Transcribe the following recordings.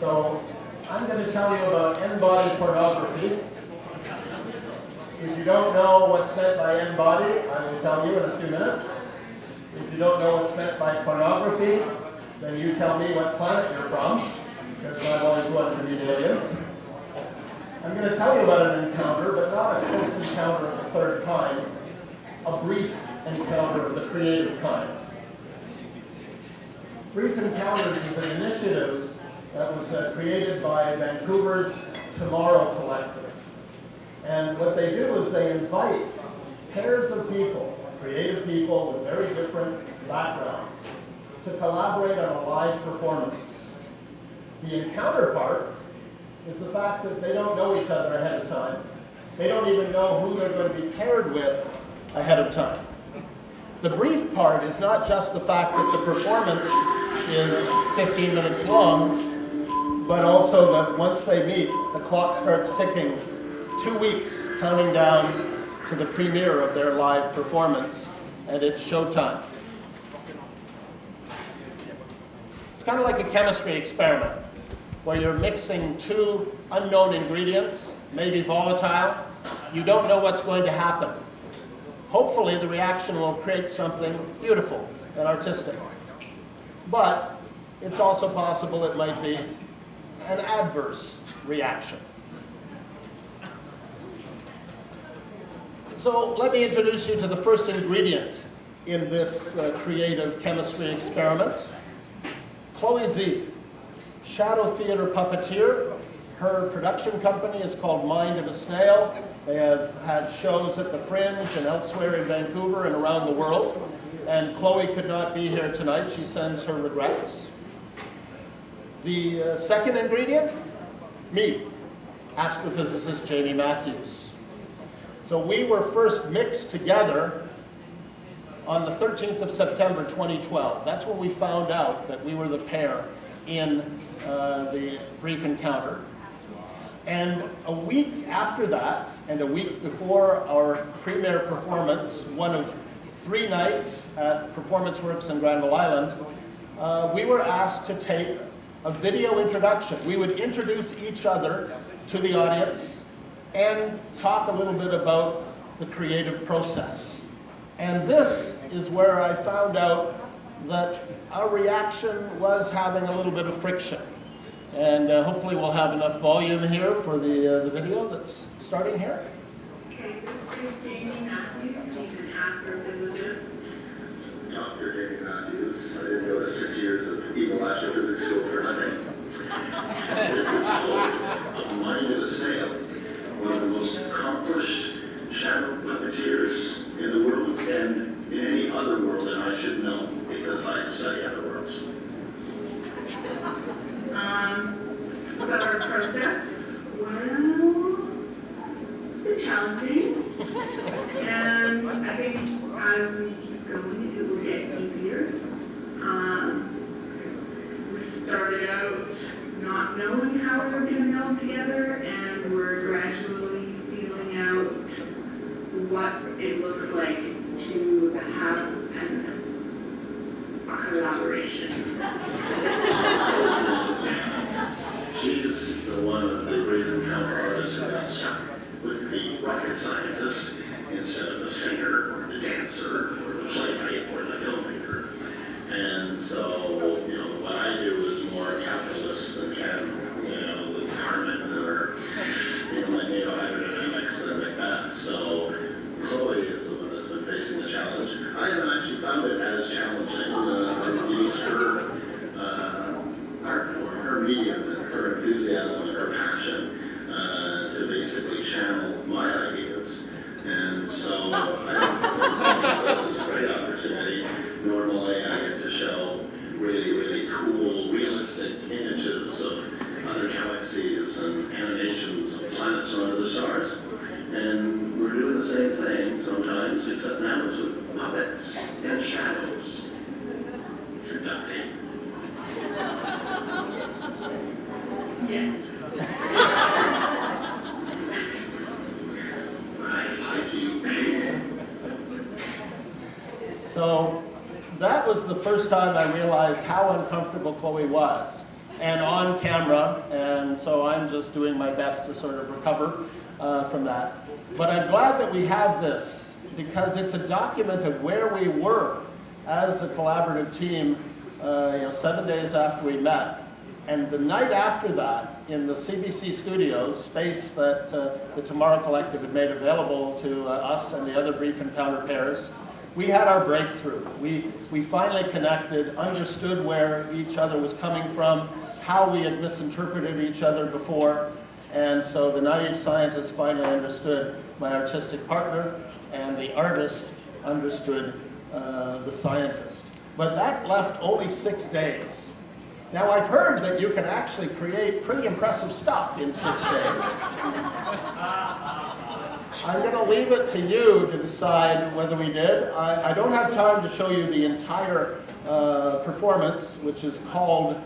So I'm going to tell you about n-body pornography. If you don't know what's meant by n-body, I will tell you in a few minutes. If you don't know what's meant by pornography, then you tell me what planet you're from, because I've always wanted to meet aliens. I'm going to tell you about an encounter, but not a close encounter of the third kind, a brief encounter of the creative kind. Brief Encounters is an initiative that was created by Vancouver's Tomorrow Collective. And what they do is they invite pairs of people, creative people with very different backgrounds, to collaborate on a live performance. The encounter part is the fact that they don't know each other ahead of time. They don't even know who they're going to be paired with ahead of time. The brief part is not just the fact that the performance is 15 minutes long, but also that once they meet, the clock starts ticking 2 weeks, counting down to the premiere of their live performance, and it's showtime. It's kind of like a chemistry experiment, where you're mixing two unknown ingredients, maybe volatile. You don't know what's going to happen. Hopefully the reaction will create something beautiful and artistic. But it's also possible it might be an adverse reaction. So let me introduce you to the first ingredient in this creative chemistry experiment. Chloe Z, shadow theater puppeteer. Her production company is called Mind of a Snail. They have had shows at the Fringe and elsewhere in Vancouver and around the world. And Chloe could not be here tonight. She sends her regrets. The second ingredient, me, astrophysicist Jaymie Matthews. So we were first mixed together on the 13th of September 2012. That's when we found out that we were the pair in the brief encounter. And a week after that, and a week before our premiere performance, one of 3 nights at Performance Works in Granville Island, we were asked to tape a video introduction. We would introduce each other to the audience and talk a little bit about the creative process. And this is where I found out that our reaction was having a little bit of friction. And hopefully we'll have enough volume here for the video that's starting here. Okay, this is Jaymie Matthews. He's an astrophysicist. Dr. Jaymie Matthews. I didn't go to 6 years of evil astrophysics school for nothing. This is called Mind of a Snail, one of the most accomplished shadow puppeteers in the world, and in any other world than I should know, because I study other worlds. About our process, well, it's been challenging, and I think as we keep going, it will get easier. We started out not knowing how we were going to meld together, and we're gradually feeling out what it looks like to have a collaboration. She's the one of the brief encounter artists who got stuck with the rocket scientist instead of the singer or the dancer or the playwright or the filmmaker. And so, what I do is more capitalist than can, with Carmen or, my NATO hydrodynamics and like that. So Chloe is the one that's been facing the challenge. I haven't actually found it as challenging. I use her art form, her medium, her enthusiasm, and her passion to basically channel my ideas. And so this is a great opportunity. Normally I get to show really, really cool, realistic images of other galaxies and animations of planets and other stars. And we're doing the same thing sometimes, except now it's with puppets and shadows. Duct tape. Yes. So that was the first time I realized how uncomfortable Chloe was. and on camera, and so I'm just doing my best to sort of recover from that. But I'm glad that we have this, because it's a document of where we were as a collaborative team 7 days after we met. And the night after that, in the CBC studios, space that the Tomorrow Collective had made available to us and the other brief encounter pairs, we had our breakthrough. We finally connected, understood where each other was coming from, how we had misinterpreted each other before, and so the naive scientist finally understood my artistic partner, and the artist understood the scientist. But that left only 6 days. Now, I've heard that you can actually create pretty impressive stuff in 6 days. I'm going to leave it to you to decide whether we did. I don't have time to show you the entire performance, which is called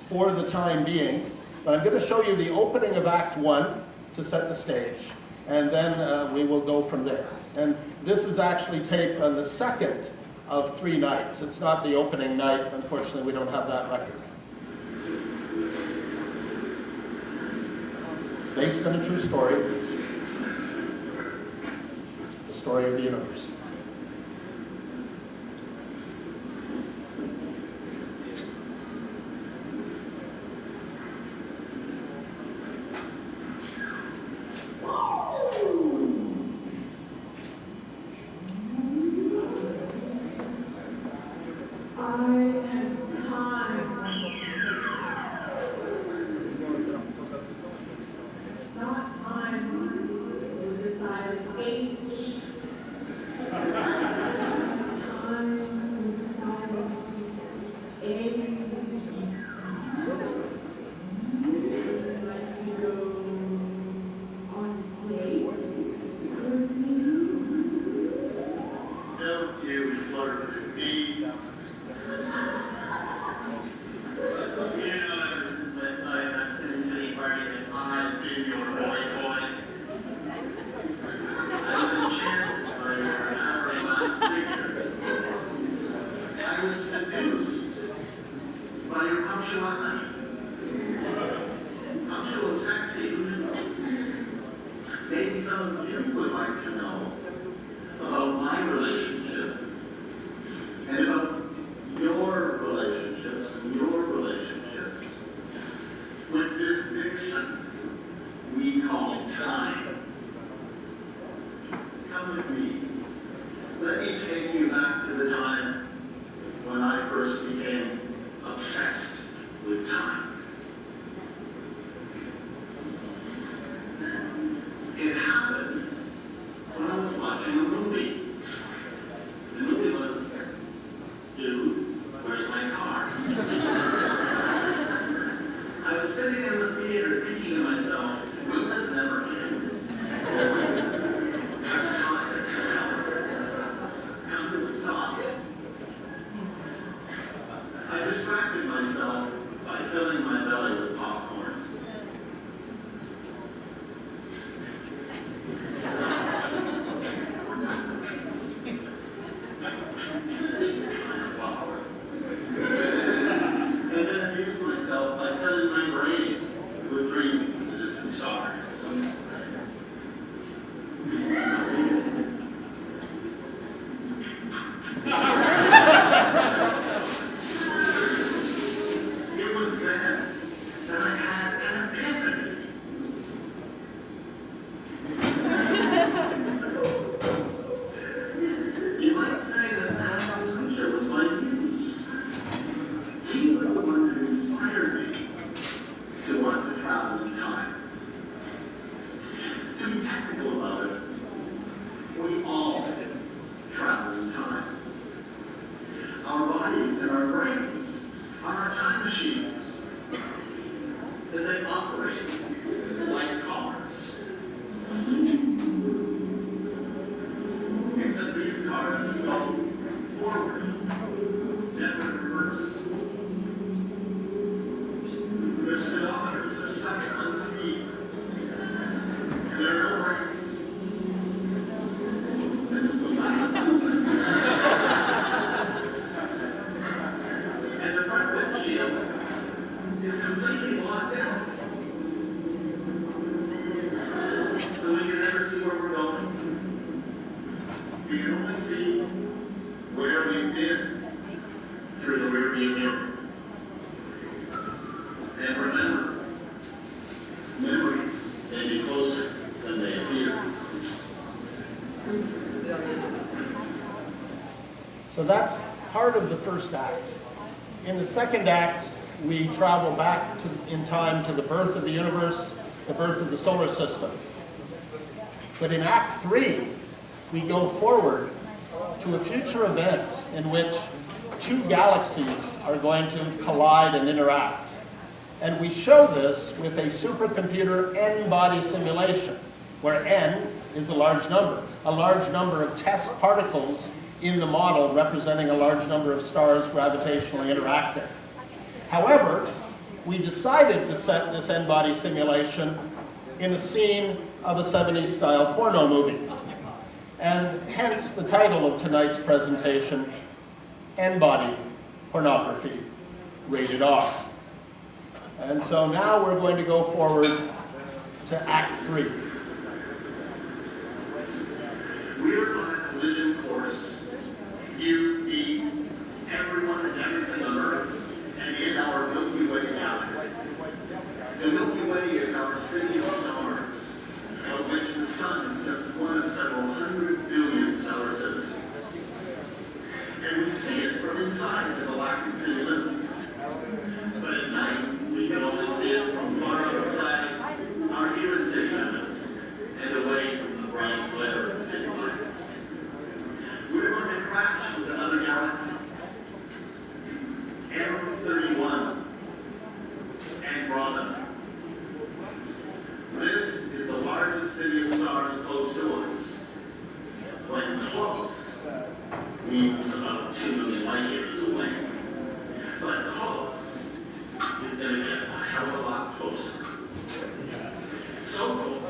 For the Time Being, but I'm going to show you the opening of Act 1 to set the stage, and then we will go from there. And this is actually taped on the second of 3 nights. It's not the opening night. Unfortunately, we don't have that record. Based on a true story, the story of the universe. I was sitting in the theater thinking to myself, will this never end? part of the first act. In the second act, we travel back in time to the birth of the universe, the birth of the solar system. But in Act 3, we go forward to a future event in which two galaxies are going to collide and interact. And we show this with a supercomputer N-body simulation, where N is a large number of test particles in the model representing a large number of stars gravitationally interacting. However, we decided to set this N-body simulation in a scene of a 70s style porno movie. And hence the title of tonight's presentation, N-body Pornography, Rated R. And so now we're going to go forward to Act 3. We're on a collision course. You, me, everyone and everything on Earth, and in our Milky Way galaxy. The Milky Way is our city of stars, of which the sun is just one of several 100 billion solar systems. And we see it from inside the galactic city limits. But at night, we can only see it from far outside our human city limits and away from the bright glare of city lights. We're going to crash with another galaxy, M31, Andromeda. This is the largest city of stars close to us. When close means about 2 million light years away. But close is going to get a hell of a lot closer. So close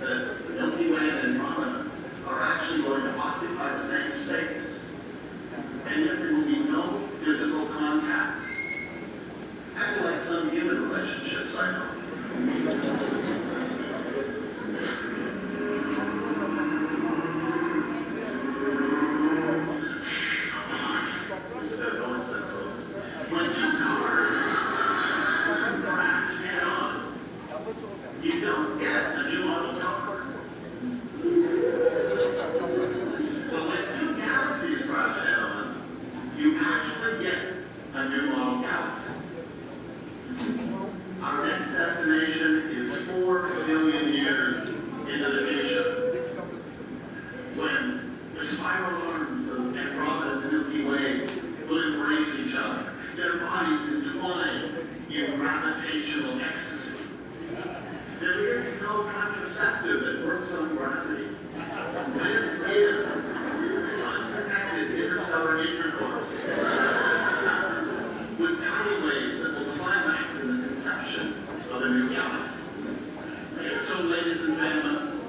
that the Milky Way and Andromeda are actually going to occupy the same space. And yet there will be no physical contact. Kind of like some human relationships I know. When two cars crash head on, you don't get a new model car. But when two galaxies crash head on, you actually get a new model galaxy. Our next destination is 4 billion years into the future, when the spiral arms of Andromeda and the Milky Way will embrace each other, their bodies entwined in gravitational ecstasy. There is no contraceptive that works on gravity. This is unprotected interstellar intercourse with tidal waves that will climax in the conception of a new galaxy. So, ladies and gentlemen,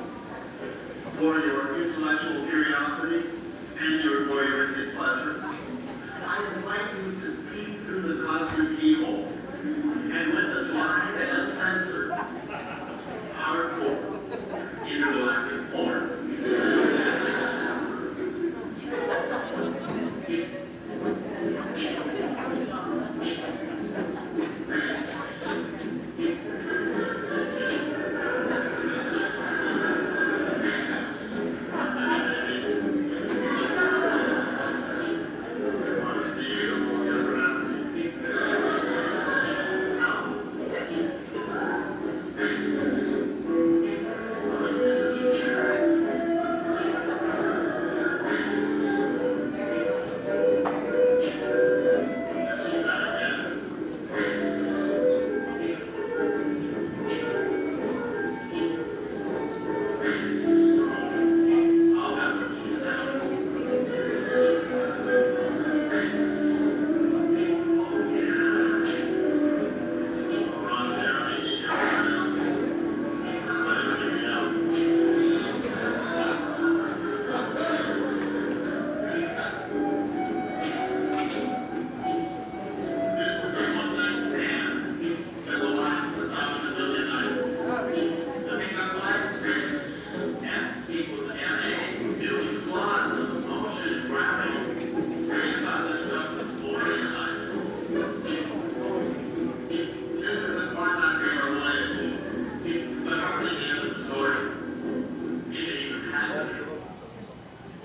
for your intellectual curiosity and your voyeuristic pleasure, I invite you to peek through the cosmic keyhole and witness live and uncensored hardcore intergalactic porn.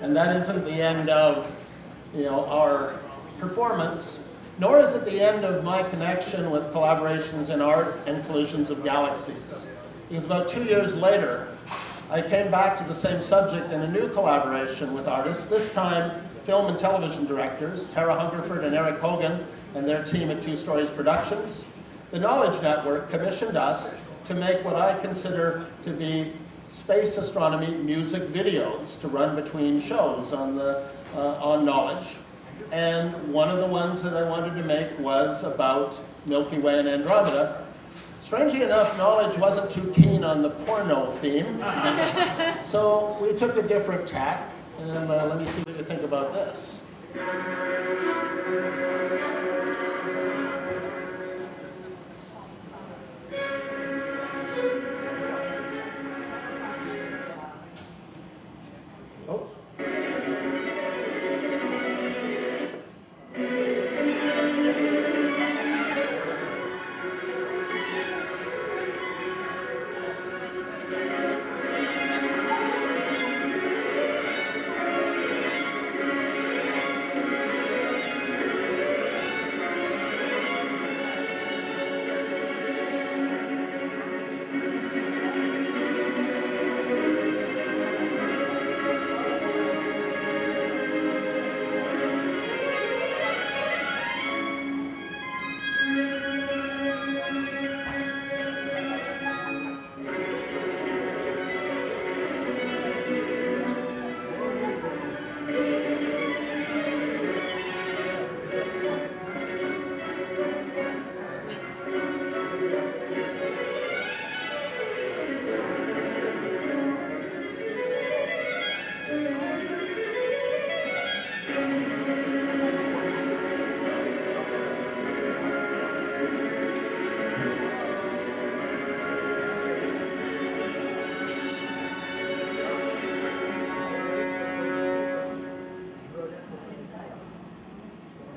And that isn't the end of our performance, nor is it the end of my connection with collaborations in art and collisions of galaxies. Because about 2 years later, I came back to the same subject in a new collaboration with artists, this time film and television directors, Tara Hungerford and Eric Hogan and their team at Two Stories Productions. The Knowledge Network commissioned us to make what I consider to be space astronomy music videos to run between shows on Knowledge. And one of the ones that I wanted to make was about Milky Way and Andromeda. Strangely enough, Knowledge wasn't too keen on the porno theme, so we took a different tack, and let me see what you think about this. Oh.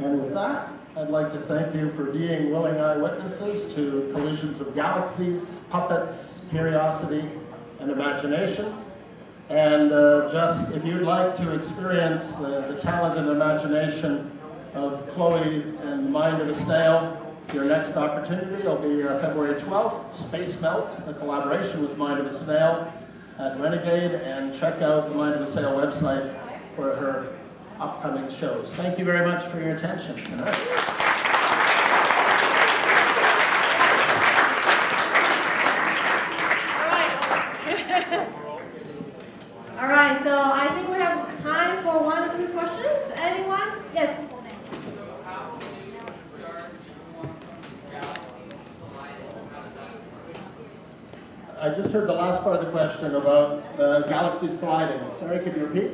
And with that, I'd like to thank you for being willing eyewitnesses to collisions of galaxies, puppets, curiosity, and imagination. And just if you'd like to experience the talent and imagination of Chloe and Mind of a Snail, your next opportunity will be February 12th, Space Melt, a collaboration with Mind of a Snail at Renegade, and check out the Mind of a Snail website for her upcoming shows. Thank you very much for your attention tonight. All right, so I think we have time for 1 or 2 questions. Anyone? Yes. I just heard the last part of the question about galaxies colliding. Sorry, could you repeat?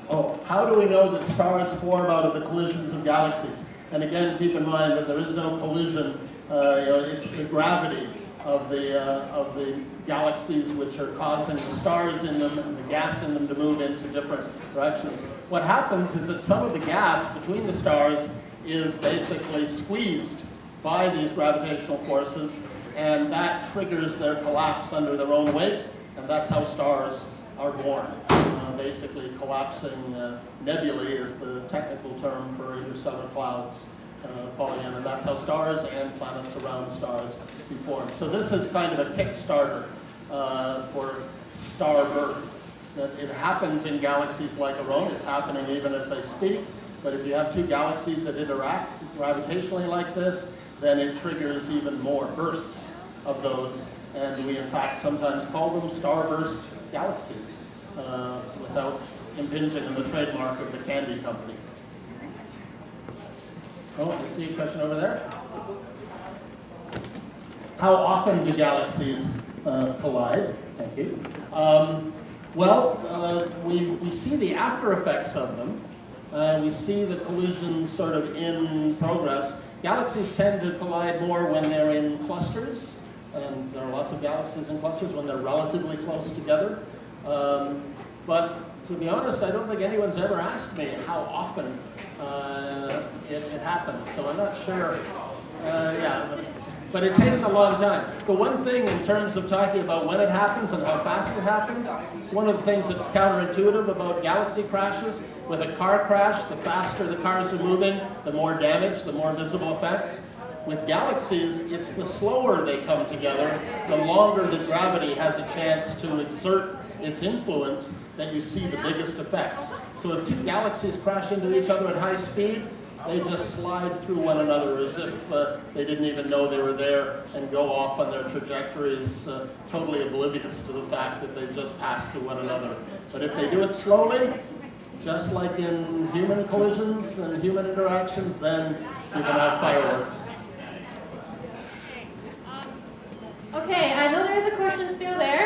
Oh, how do we know that stars form out of the collisions of galaxies? And again, keep in mind that there is no collision. It's the gravity of the galaxies which are causing the stars in them and the gas in them to move into different directions. What happens is that some of the gas between the stars is basically squeezed by these gravitational forces, and that triggers their collapse under their own weight, and that's how stars are born. Basically collapsing nebulae is the technical term for interstellar clouds falling in, and that's how stars and planets around stars be formed. So this is kind of a Kickstarter for star birth. That it happens in galaxies like our own. It's happening even as I speak. But if you have 2 galaxies that interact gravitationally like this, then it triggers even more bursts of those. And we, in fact, sometimes call them starburst galaxies without impinging on the trademark of the candy company. Oh, I see a question over there. How often do galaxies collide? Thank you. We see the after effects of them. We see the collisions sort of in progress. Galaxies tend to collide more when they're in clusters, and there are lots of galaxies in clusters when they're relatively close together. But to be honest, I don't think anyone's ever asked me how often it happens, so I'm not sure. But it takes a long time. The one thing in terms of talking about when it happens and how fast it happens, one of the things that's counterintuitive about galaxy crashes, with a car crash, the faster the cars are moving, the more damage, the more visible effects. With galaxies, it's the slower they come together, the longer that gravity has a chance to exert its influence, that you see the biggest effects. So if two galaxies crash into each other at high speed, they just slide through one another as if they didn't even know they were there and go off on their trajectories, totally oblivious to the fact that they just passed through one another. But if they do it slowly, just like in human collisions and human interactions, then you can have fireworks. Okay, I know there's a question still there.